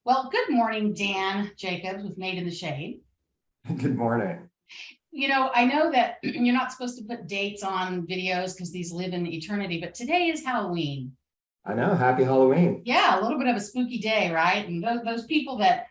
Well, good morning, Dan Jacobs with Made in the Shade. Good morning. I know that you're not supposed to put dates on videos because these live in eternity, but today is Halloween. I know. Happy Halloween. Yeah, a little bit of a spooky day, right? And those people that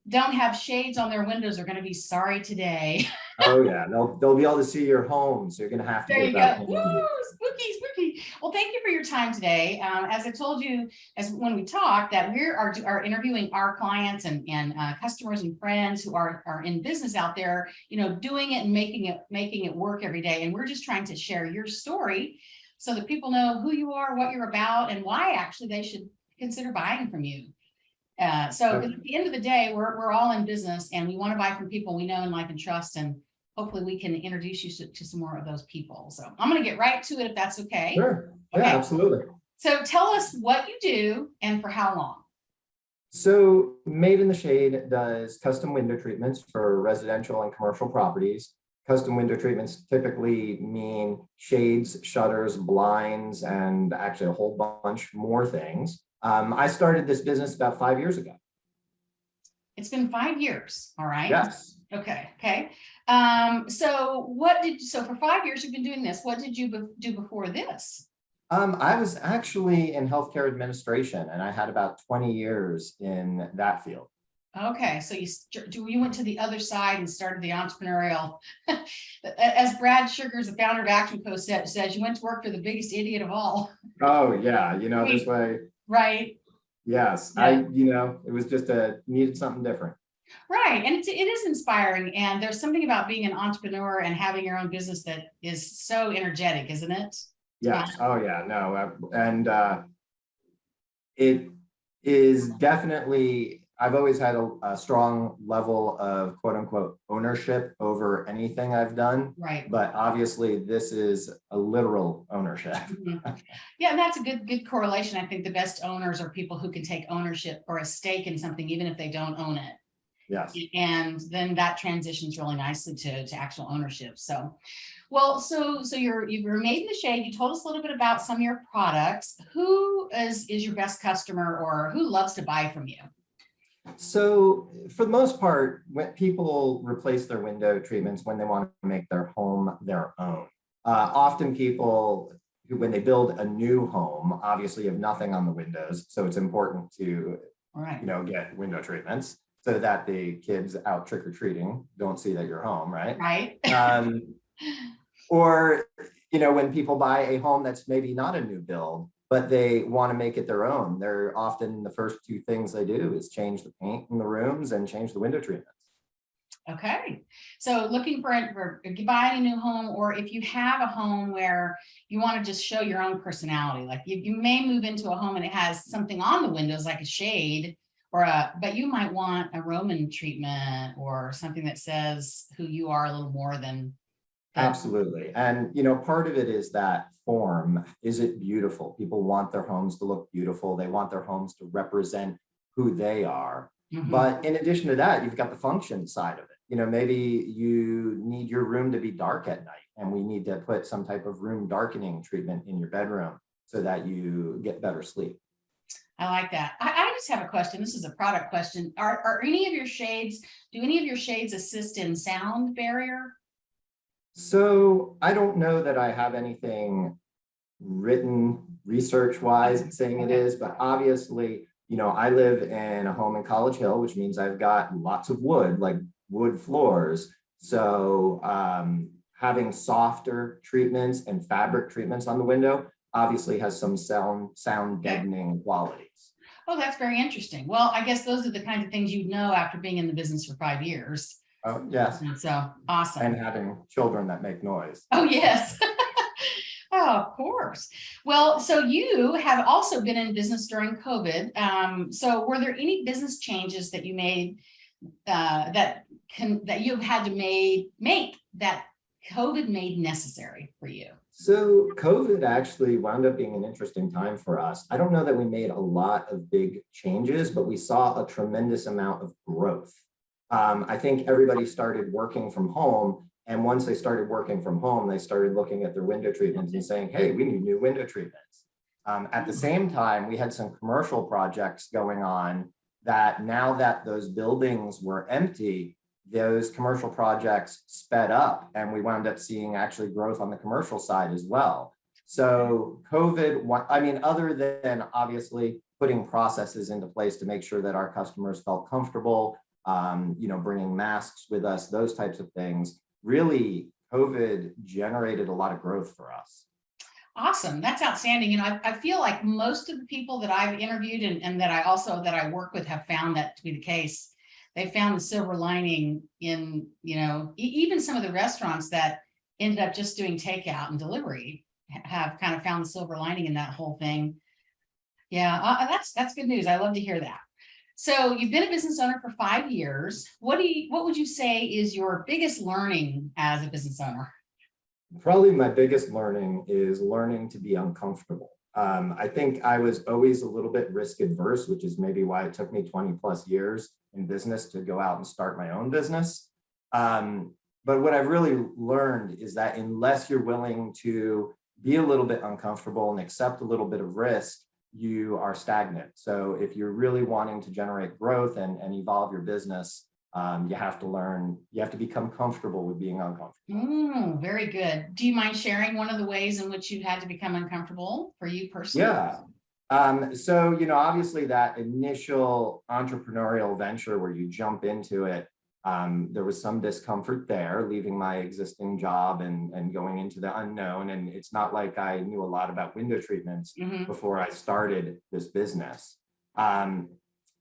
don't have shades on their windows are going to be sorry today. Oh yeah, they'll be able to see your home, so you're gonna have to There get you go. that Woo, handy. spooky, spooky. Well, thank you for your time today. As I told you, as when we talked, that we are interviewing our clients and customers and friends who are in business out there, doing it and making it work every day. And we're just trying to share your story so that people know who you are, what you're about, and why actually they should consider buying from you. So Okay. at the end of the day, we're all in business and we want to buy from people we know and like and trust, and hopefully we can introduce you to some more of those people. So I'm going to get right to it if that's okay. Sure. Yeah, Okay. absolutely. So tell us what you do and for how long. So Made in the Shade does custom window treatments for residential and commercial properties. Custom window treatments typically mean shades, shutters, blinds, and actually a whole bunch more things. I started this business about 5 years ago. It's been 5 years. All right. Yes. Okay. Okay. So for 5 years you've been doing this. What did you do before this? I was actually in healthcare administration, and I had about 20 years in that field. Okay, so you went to the other side and started the entrepreneurial. As Brad Sugars, the founder of Action Co, says, you went to work for the biggest idiot of all. Oh yeah, this way. Right. Yes, Yeah. it was just needed something different. Right, and it is inspiring, and there's something about being an entrepreneur and having your own business that is so energetic, isn't it? Yes. Oh yeah, no, and it is definitely. I've always had a strong level of quote unquote ownership over anything I've done. Right. But obviously, this is a literal ownership. Yeah, and that's a good correlation. I think the best owners are people who can take ownership or a stake in something, even if they don't own it. Yes. And then that transitions really nicely to actual ownership. So, well, so you're Made in the Shade. You told us a little bit about some of your products. Who is your best customer, or who loves to buy from you? So for the most part, when people replace their window treatments when they want to make their home their own, often people who, when they build a new home, obviously have nothing on the windows. So it's important to, Right. Get window treatments so that the kids out trick-or-treating don't see that you're home, right? Right. Or, when people buy a home that's maybe not a new build, but they want to make it their own, they're often the first two things they do is change the paint in the rooms and change the window treatments. Okay, so looking for if you buy a new home, or if you have a home where you want to just show your own personality, like you may move into a home and it has something on the windows like a shade, but you might want a Roman treatment or something that says who you are a little more than. Absolutely. And, part of it is that form. Is it beautiful? People want their homes to look beautiful. They want their homes to represent who they are. Mhm. But in addition to that, you've got the function side of it. Maybe you need your room to be dark at night, and we need to put some type of room darkening treatment in your bedroom so that you get better sleep. I like that. I just have a question. This is a product question. Do any of your shades assist in sound barrier? So I don't know that I have anything written research wise saying it is, but obviously, I live in a home in College Hill, which means I've got lots of wood, like wood floors. So having softer treatments and fabric treatments on the window obviously has some sound deadening qualities. Oh, that's very interesting. Well, I guess those are the kinds of things you know after being in the business for 5 years. Oh, yes. And so awesome. And having children that make noise. Oh, yes. Oh, of course. Well, so you have also been in business during COVID. So were there any business changes that you made that you've had to make that COVID made necessary for you? So COVID actually wound up being an interesting time for us. I don't know that we made a lot of big changes, but we saw a tremendous amount of growth. I think everybody started working from home. And once they started working from home, they started looking at their window treatments and saying, hey, we need new window treatments. At the same time, we had some commercial projects going on that now that those buildings were empty, those commercial projects sped up and we wound up seeing actually growth on the commercial side as well. So COVID, I mean, other than obviously putting processes into place to make sure that our customers felt comfortable, bringing masks with us, those types of things, really COVID generated a lot of growth for us. Awesome. That's outstanding. I feel like most of the people that I've interviewed and that I work with have found that to be the case. They found the silver lining in, even some of the restaurants that ended up just doing takeout and delivery have kind of found the silver lining in that whole thing. Yeah, that's good news. I love to hear that. So you've been a business owner for 5 years. What would you say is your biggest learning as a business owner? Probably my biggest learning is learning to be uncomfortable. I think I was always a little bit risk adverse, which is maybe why it took me 20 plus years in business to go out and start my own business. But what I've really learned is that unless you're willing to be a little bit uncomfortable and accept a little bit of risk, you are stagnant. So if you're really wanting to generate growth and evolve your business, you have to become comfortable with being uncomfortable. Very good. Do you mind sharing one of the ways in which you had to become uncomfortable for you personally? Yeah. So, obviously that initial entrepreneurial venture where you jump into it, there was some discomfort there, leaving my existing job and going into the unknown. And it's not like I knew a lot about window treatments before I started this business.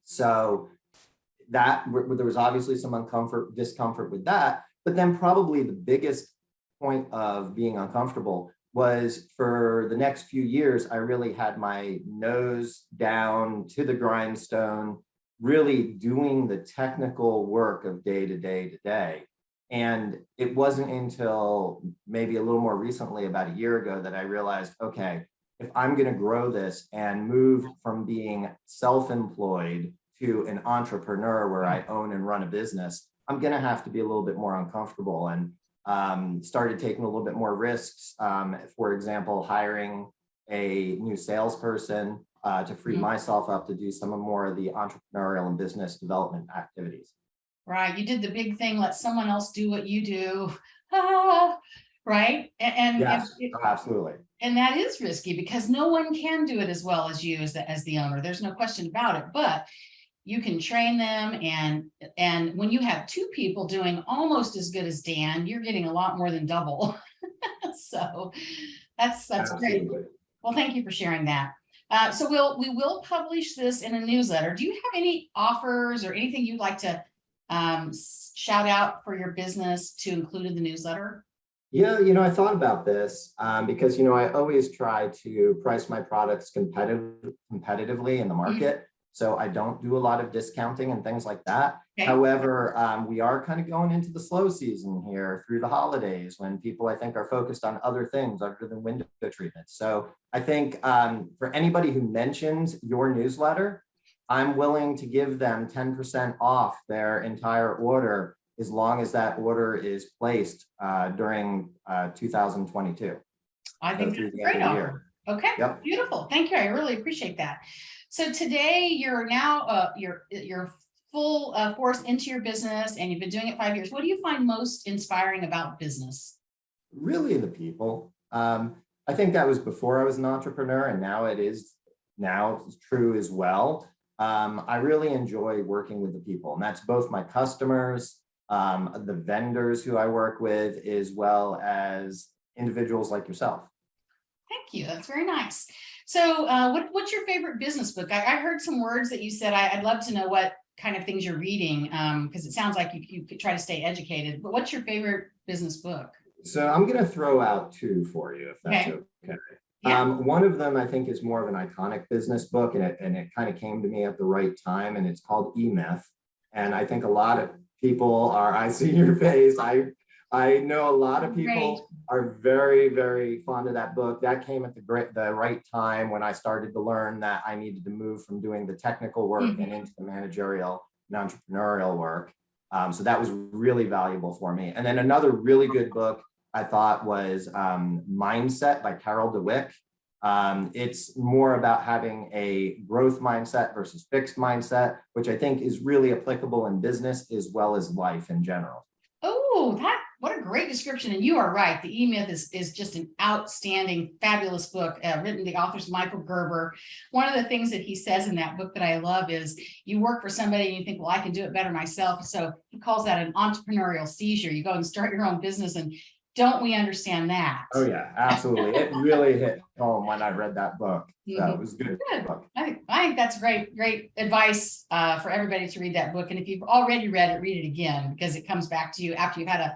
So that there was obviously some discomfort with that, but then probably the biggest point of being uncomfortable was for the next few years, I really had my nose down to the grindstone, really doing the technical work of day to day. And it wasn't until maybe a little more recently, about a year ago, that I realized, okay, if I'm going to grow this and move from being self-employed to an entrepreneur where I own and run a business, I'm going to have to be a little bit more uncomfortable, and started taking a little bit more risks. For example, hiring a new salesperson to free myself up to do some more of the entrepreneurial and business development activities. Right. You did the big thing, let someone else do what you do. Right. Yes, absolutely. And that is risky because no one can do it as well as you as the owner. There's no question about it. But you can train them, and when you have two people doing almost as good as Dan, you're getting a lot more than double. So that's great. Well, thank you for sharing that. So we will publish this in a newsletter. Do you have any offers or anything you'd like to shout out for your business to include in the newsletter? Yeah, I thought about this because I always try to price my products competitively in the market. So I don't do a lot of discounting and things like that. Okay. However, we are kind of going into the slow season here through the holidays, when people, I think, are focused on other things other than window treatments. So I think for anybody who mentions your newsletter, I'm willing to give them 10% off their entire order, as long as that order is placed during 2022. I think that's a great offer. Okay, yep. Beautiful. Thank you. I really appreciate that. So today you're now you're full force into your business, and you've been doing it 5 years. What do you find most inspiring about business? Really, the people. I think that was before I was an entrepreneur, and now it's true as well. I really enjoy working with the people, and that's both my customers, the vendors who I work with, as well as individuals like yourself. Thank you. That's very nice. So what's your favorite business book? I heard some words that you said. I'd love to know what kind of things you're reading, because it sounds like you try to stay educated. But what's your favorite business book? So I'm going to throw out two for you, if that's okay. Yeah. One of them, I think, is more of an iconic business book, and it kind of came to me at the right time, and it's called E-Myth. And I think a lot of people I see your face. I know a lot of people are very, very fond of that book. That came at the right time when I started to learn that I needed to move from doing the technical work and into the managerial and entrepreneurial work. So that was really valuable for me. And then another really good book I thought was Mindset by Carol DeWick. It's more about having a growth mindset versus fixed mindset, which I think is really applicable in business as well as life in general. Oh, what a great description. And you are right. The E-Myth is just an outstanding, fabulous book written. The author's Michael Gerber. One of the things that he says in that book that I love is you work for somebody and you think, well, I can do it better myself. So he calls that an entrepreneurial seizure. You go and start your own business, and don't we understand that? Oh yeah, absolutely. It really hit home when I read that book. So it was a good book. I think that's great advice for everybody to read that book. And if you've already read it, read it again, because it comes back to you after you've had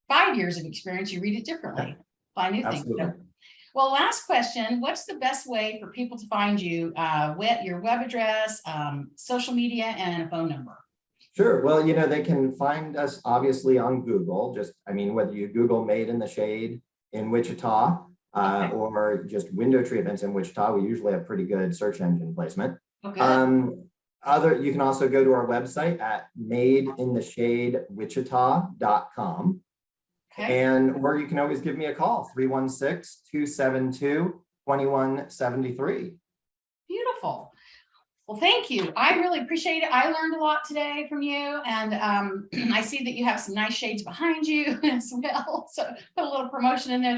5 years of experience. You read it differently, find new things. So, well, last question: what's the best way for people to find you? Your web address, social media, and a phone number. Sure. Well, they can find us obviously on Google. Whether you Google Made in the Shade in Wichita or just window treatments in Wichita, we usually have pretty good search engine placement. Okay. You can also go to our website at madeintheshadewichita.com. Okay. Or you can always give me a call, 316-272-2173. Beautiful. Well, thank you. I really appreciate it. I learned a lot today from you. And I see that you have some nice shades behind you as well. So put a little promotion in there.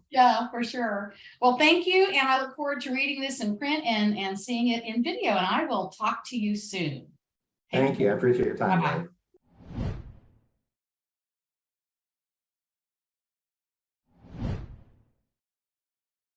Yeah, for sure. Well, thank you. And I look forward to reading this in print and seeing it in video. And I will talk to you soon. Thank you. I appreciate your time. Bye-bye.